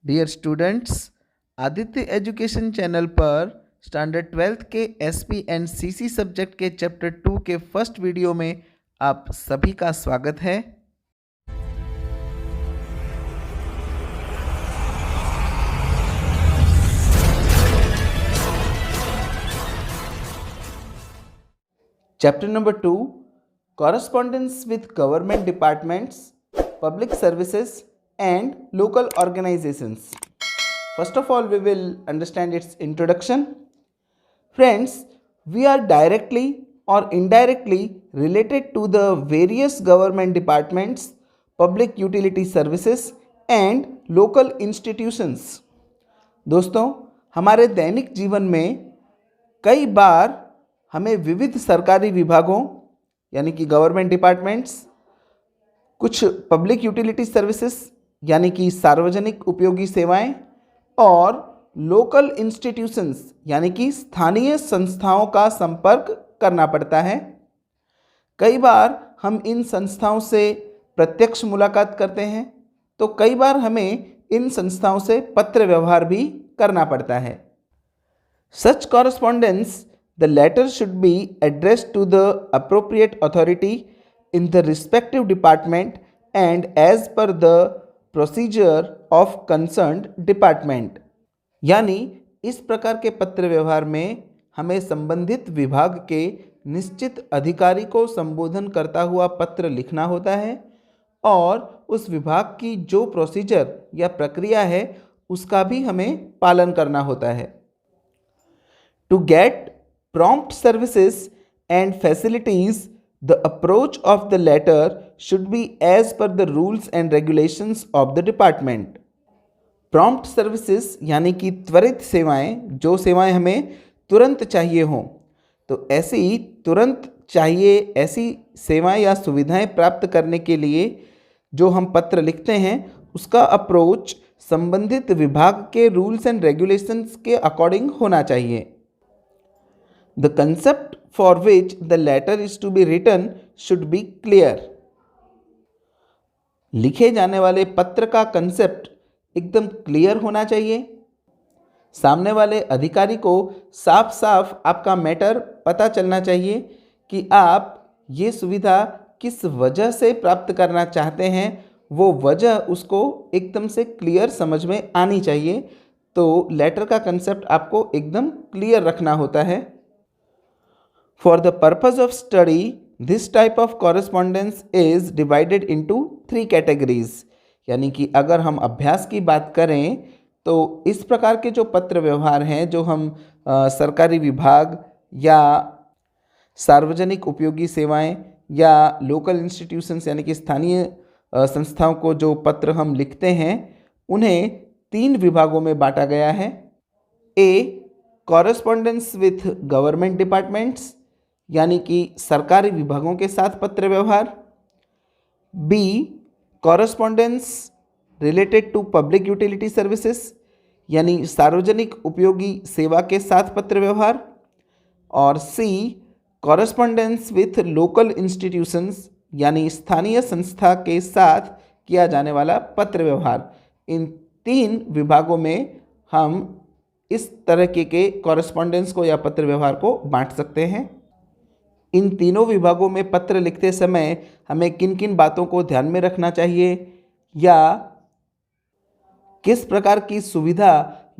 Dear students, Aditya education channel पर standard 12th के SP and CC subject के chapter 2 के फर्स्ट वीडियो में आप सभी का स्वागत है। Chapter number 2, correspondence with government departments, public services and local organizations. First of all, we will understand its introduction. Friends, we are directly or indirectly related to the various government departments, public utility services and local institutions. दोस्तों, हमारे दैनिक जीवन में कई बार हमें विविध सरकारी विभागों यानी कि गवर्नमेंट डिपार्टमेंट्स, कुछ पब्लिक यूटिलिटी सर्विसेज यानी कि सार्वजनिक उपयोगी सेवाएं और लोकल इंस्टीट्यूशंस यानी कि स्थानीय संस्थाओं का संपर्क करना पड़ता है। कई बार हम इन संस्थाओं से प्रत्यक्ष मुलाकात करते हैं तो कई बार हमें इन संस्थाओं से पत्र व्यवहार भी करना पड़ता है। Such correspondence, the letter should be addressed to the appropriate authority in the respective department and as per the procedure of concerned department। यानी इस प्रकार के पत्र व्यवहार में हमें संबंधित विभाग के निश्चित अधिकारी को संबोधन करता हुआ पत्र लिखना होता है और उस विभाग की जो प्रोसीजर या प्रक्रिया है उसका भी हमें पालन करना होता है। To get prompt services and facilities, the approach of the letter should be as per the rules and regulations of the department। prompt services यानी कि त्वरित सेवाएं, जो सेवाएं हमें तुरंत चाहिए हों, तो ऐसी तुरंत चाहिए ऐसी सेवाएं या सुविधाएं प्राप्त करने के लिए जो हम पत्र लिखते हैं उसका अप्रोच संबंधित विभाग के रूल्स एंड रेगुलेशंस के अकॉर्डिंग होना चाहिए। The concept for which the letter is to be written should be clear। लिखे जाने वाले पत्र का कंसेप्ट एकदम क्लियर होना चाहिए। सामने वाले अधिकारी को साफ साफ आपका मैटर पता चलना चाहिए कि आप ये सुविधा किस वजह से प्राप्त करना चाहते हैं, वो वजह उसको एकदम से क्लियर समझ में आनी चाहिए। तो लेटर का कंसेप्ट आपको एकदम क्लियर रखना होता है। For the purpose of study, this type of correspondence is divided into 3 categories। यानी कि अगर हम अभ्यास की बात करें तो इस प्रकार के जो पत्र व्यवहार हैं जो हम सरकारी विभाग या सार्वजनिक उपयोगी सेवाएं या लोकल इंस्टीट्यूशंस यानी कि स्थानीय संस्थाओं को जो पत्र हम लिखते हैं उन्हें 3 विभागों में बांटा गया है। A, correspondence with government departments यानी कि सरकारी विभागों के साथ पत्र व्यवहार। B, correspondence related to public utility services यानी सार्वजनिक उपयोगी सेवा के साथ पत्र व्यवहार। और C, correspondence with local institutions यानी स्थानीय संस्था के साथ किया जाने वाला पत्र व्यवहार। इन 3 विभागों में हम इस तरह के कॉरेस्पॉन्डेंस को या पत्र व्यवहार को बांट सकते हैं। इन तीनों विभागों में पत्र लिखते समय हमें किन किन बातों को ध्यान में रखना चाहिए या किस प्रकार की सुविधा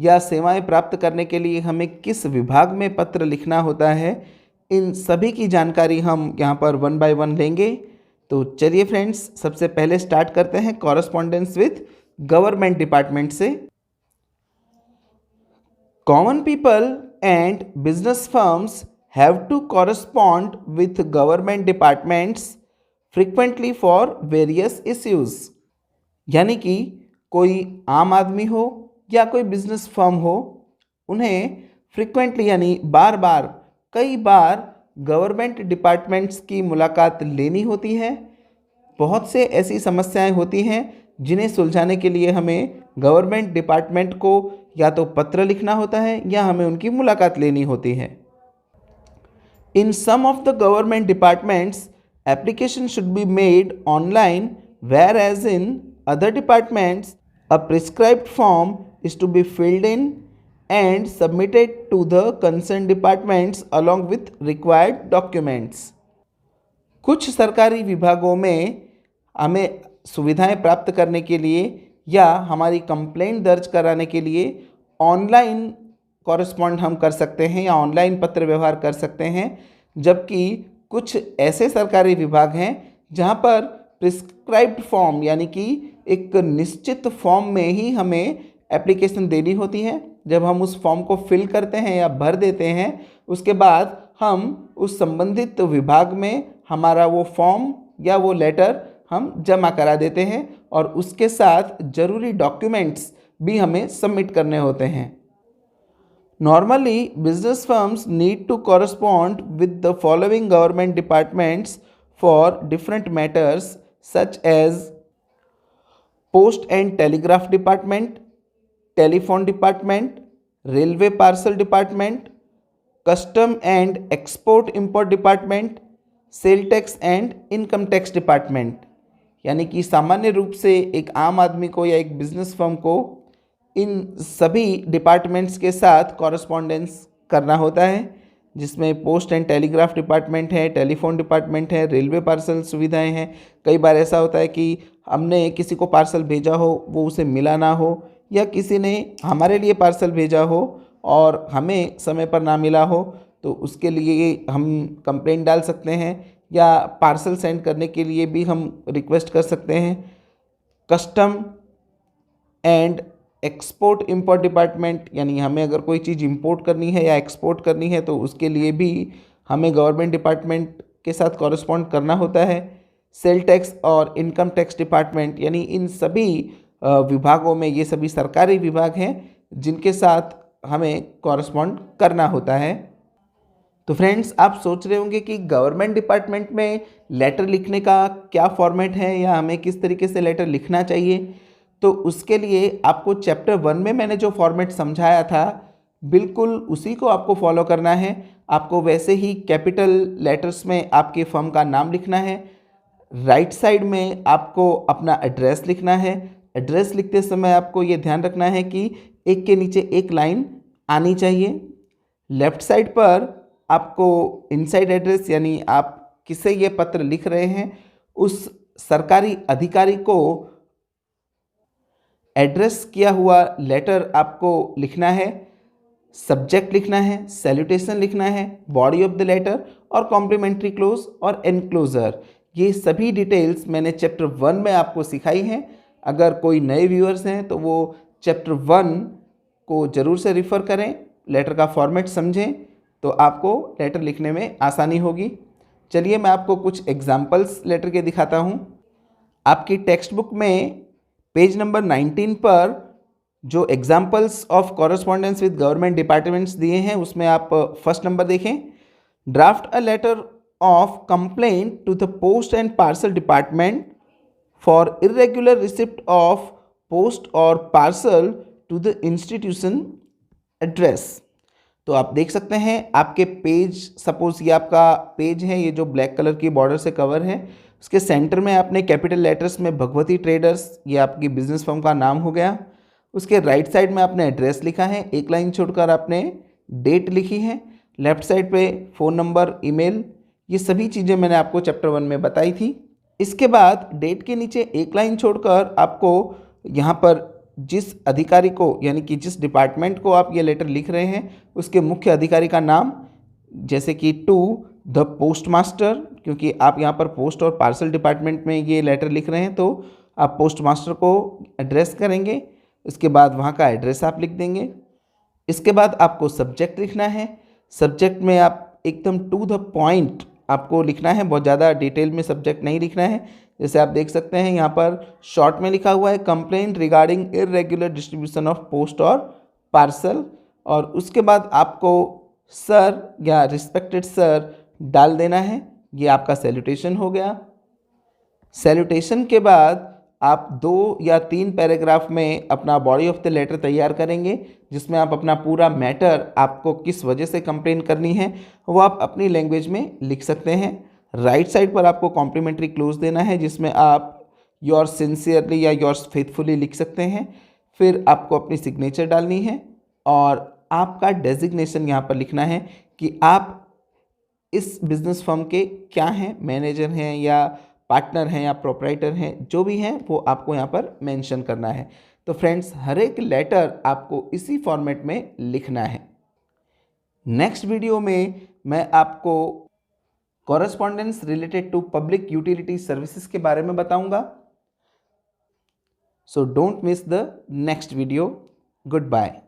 या सेवाएं प्राप्त करने के लिए हमें किस विभाग में पत्र लिखना होता है, इन सभी की जानकारी हम यहाँ पर 1 बाय 1 लेंगे। तो चलिए फ्रेंड्स, सबसे पहले स्टार्ट करते हैं कॉरेस्पॉन्डेंस विथ गवर्नमेंट डिपार्टमेंट से। Common people and business firms have to correspond with government departments frequently for various issues। यानी कि कोई आम आदमी हो या कोई बिजनेस फर्म हो, उन्हें फ्रीक्वेंटली यानी बार बार कई बार गवर्नमेंट डिपार्टमेंट्स की मुलाकात लेनी होती है। बहुत से ऐसी समस्याएं होती हैं जिन्हें सुलझाने के लिए हमें गवर्नमेंट डिपार्टमेंट को या तो पत्र लिखना होता है या हमें उनकी मुलाकात लेनी होती है। In some of the government departments, application should be made online, whereas in other departments, A prescribed form is to be filled in and submitted to the concerned departments along with required documents. कुछ सरकारी विभागों में हमें सुविधाएं प्राप्त करने के लिए या हमारी कंप्लेंट दर्ज कराने के लिए ऑनलाइन कॉरेस्पॉन्ड हम कर सकते हैं या ऑनलाइन पत्र व्यवहार कर सकते हैं, जबकि कुछ ऐसे सरकारी विभाग हैं जहां पर प्रिस्क्राइब्ड फॉर्म यानी कि एक निश्चित फॉर्म में ही हमें एप्लीकेशन देनी होती है। जब हम उस फॉर्म को फिल करते हैं या भर देते हैं, उसके बाद हम उस संबंधित विभाग में हमारा वो फॉर्म या वो लेटर हम जमा करा देते हैं और उसके साथ ज़रूरी डॉक्यूमेंट्स भी हमें सबमिट करने होते हैं। Normally, business firms need to correspond with the following government departments for different matters such as Post and Telegraph Department, Telephone Department, Railway Parcel Department, Custom and Export Import Department, Sale Tax and Income Tax Department। यानी कि सामान्य रूप से एक आम आदमी को या एक बिजनेस फर्म को इन सभी डिपार्टमेंट्स के साथ कॉरेस्पॉन्डेंस करना होता है, जिसमें पोस्ट एंड टेलीग्राफ डिपार्टमेंट है, टेलीफोन डिपार्टमेंट है, रेलवे पार्सल सुविधाएं हैं। कई बार ऐसा होता है कि हमने किसी को पार्सल भेजा हो, वो उसे मिला ना हो, या किसी ने हमारे लिए पार्सल भेजा हो और हमें समय पर ना मिला हो, तो उसके लिए हम कंप्लेंट डाल सकते हैं या पार्सल सेंड करने के लिए भी हम रिक्वेस्ट कर सकते हैं। Custom and export import department, यानी हमें अगर कोई चीज़ इंपोर्ट करनी है या एक्सपोर्ट करनी है तो उसके लिए भी हमें गवर्नमेंट डिपार्टमेंट के साथ कॉरेस्पॉन्ड करना होता है। सेल टैक्स और इनकम टैक्स डिपार्टमेंट, यानी इन सभी विभागों में, ये सभी सरकारी विभाग हैं जिनके साथ हमें कॉरेस्पॉन्ड करना होता है। तो फ्रेंड्स, आप सोच रहे होंगे कि गवर्नमेंट डिपार्टमेंट में लेटर लिखने का क्या फॉर्मेट है या हमें किस तरीके से लेटर लिखना चाहिए। तो उसके लिए आपको चैप्टर 1 में मैंने जो फॉर्मेट समझाया था, बिल्कुल उसी को आपको फॉलो करना है। आपको वैसे ही कैपिटल लेटर्स में आपके फर्म का नाम लिखना है, राइट साइड में आपको अपना एड्रेस लिखना है। एड्रेस लिखते समय आपको ये ध्यान रखना है कि एक के नीचे एक लाइन आनी चाहिए। लेफ्ट साइड पर आपको इनसाइड एड्रेस, यानी आप किसे ये पत्र लिख रहे हैं उस सरकारी अधिकारी को एड्रेस किया हुआ लेटर आपको लिखना है। सब्जेक्ट लिखना है, सैल्यूटेशन लिखना है, बॉडी ऑफ द लेटर और कॉम्प्लीमेंट्री क्लोज और एनक्लोजर। ये सभी डिटेल्स मैंने चैप्टर 1 में आपको सिखाई हैं। अगर कोई नए व्यूअर्स हैं तो वो चैप्टर 1 को ज़रूर से रिफ़र करें, लेटर का फॉर्मेट समझें, तो आपको लेटर लिखने में आसानी होगी। चलिए मैं आपको कुछ एग्जाम्पल्स लेटर के दिखाता हूँ। आपकी टेक्स्ट बुक में पेज नंबर 19 पर जो examples of correspondence with government departments दिए हैं, उसमें आप फर्स्ट नंबर देखें। Draft a letter of complaint to the post and parcel department for irregular receipt of post और parcel to the institution address. तो आप देख सकते हैं आपके पेज, सपोज ये आपका पेज है, ये जो ब्लैक कलर की बॉर्डर से कवर है, उसके सेंटर में आपने कैपिटल लेटर्स में भगवती ट्रेडर्स, ये आपकी बिजनेस फर्म का नाम हो गया। उसके राइट साइड में आपने एड्रेस लिखा है, एक लाइन छोड़कर आपने डेट लिखी है। लेफ्ट साइड पे फ़ोन नंबर, ईमेल, ये सभी चीज़ें मैंने आपको चैप्टर 1 में बताई थी। इसके बाद डेट के नीचे एक लाइन छोड़कर आपको यहाँ पर जिस अधिकारी को, यानी कि जिस डिपार्टमेंट को आप ये लेटर लिख रहे हैं, उसके मुख्य अधिकारी का नाम, जैसे कि टू द पोस्ट मास्टर, क्योंकि आप यहाँ पर पोस्ट और पार्सल डिपार्टमेंट में ये लेटर लिख रहे हैं तो आप पोस्ट मास्टर को एड्रेस करेंगे। उसके बाद वहाँ का एड्रेस आप लिख देंगे। इसके बाद आपको सब्जेक्ट लिखना है। सब्जेक्ट में आप एकदम टू द पॉइंट आपको लिखना है, बहुत ज़्यादा डिटेल में सब्जेक्ट नहीं लिखना है। जैसे आप देख सकते हैं यहाँ पर शॉर्ट में लिखा हुआ है complaint regarding irregular distribution of post और पार्सल, और उसके बाद आपको सर या रिस्पेक्टेड सर डाल देना है। ये आपका सैल्यूटेशन हो गया। सैल्यूटेशन के बाद आप 2 या 3 पैराग्राफ में अपना बॉडी ऑफ द लेटर तैयार करेंगे, जिसमें आप अपना पूरा मैटर, आपको किस वजह से कंप्लेन करनी है, वो आप अपनी लैंग्वेज में लिख सकते हैं। राइट साइड पर आपको कॉम्प्लीमेंट्री क्लोज देना है, जिसमें आप योर्स सिंसियरली या योर्स फेथफुली लिख सकते हैं। फिर आपको अपनी सिग्नेचर डालनी है और आपका डेजिग्नेशन यहाँ पर लिखना है कि आप इस बिजनेस फर्म के क्या हैं, मैनेजर हैं या पार्टनर हैं या प्रोपराइटर हैं, जो भी हैं वो आपको यहाँ पर मेंशन करना है। तो फ्रेंड्स, हर एक लेटर आपको इसी फॉर्मेट में लिखना है। नेक्स्ट वीडियो में मैं आपको correspondence related to public utility services के बारे में बताऊंगा। So don't miss the next video. Good bye.